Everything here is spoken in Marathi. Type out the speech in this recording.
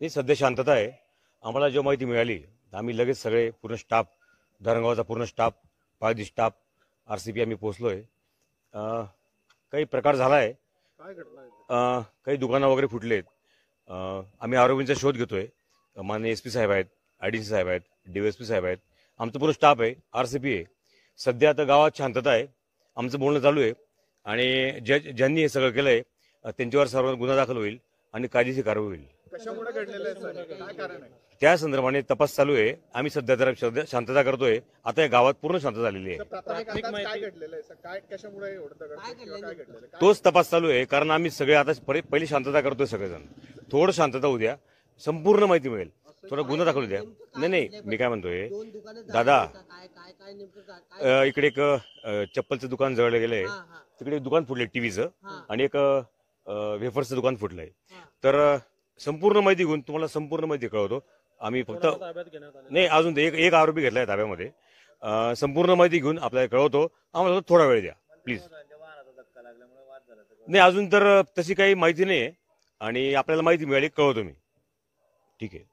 नाही, सध्या शांतता आहे. आम्हाला जेव्हा माहिती मिळाली आम्ही लगेच सगळे पूर्ण स्टाफ, धरणगावचा पूर्ण स्टाफ, पायदी स्टाफ, RCP आम्ही पोहोचलोय. काही प्रकार झाला आहे. काही दुकानं वगैरे फुटलेत. आम्ही आरोपींचा शोध घेतोय. माननीय SP साहेब आहेत, IDC साहेब आहेत, DSP साहेब आहेत, आमचं पूर्ण स्टाफ आहे, RCP आहे. सध्या आता गावात शांतता आहे. आमचं बोलणं चालू आहे आणि ज्यांनी हे सगळं केलंय त्यांच्यावर सर्व गुन्हा दाखल होईल आणि कायदेशीर कारवाई होईल. कशामुळे घडलेलं आहे सर? काय कारण आहे? त्या संदर्भाने तपास चालू आहे. आम्ही सध्या जरा शांतता करतोय. आता या गावात पूर्ण शांतता झालेली आहे. प्राथमिक अंदाज काय घडलेलं आहे सर? काय कशामुळे एवढं दगडफेक किंवा काय घडलेलं आहे? तोच तपास चालू आहे. कारण आम्ही सगळे आता पहिली शांतता करतोय सगळेजण. थोडं शांतता होऊ द्या, संपूर्ण माहिती मिळेल. थोडा गुन्हा दाखल द्या. नाही, मी काय म्हणतोय दादा, इकडे एक चप्पलचं दुकान जळलं गेलंय, तिकडे एक दुकान फुटलंय टीव्हीचं, आणि एक वेफर्सचं दुकान फुटलंय. तर संपूर्ण माहिती घेऊन तुम्हाला संपूर्ण माहिती कळवतो. आम्ही फक्त नाही, अजून एक आरोपी घेतलाय ताब्यामध्ये. संपूर्ण माहिती घेऊन आपल्याला कळवतो. आम्हाला थोडा वेळ द्या प्लीज. नाही, अजून तर तशी काही माहिती नाही आणि आपल्याला माहिती मिळाली कळवतो मी. ठीक आहे.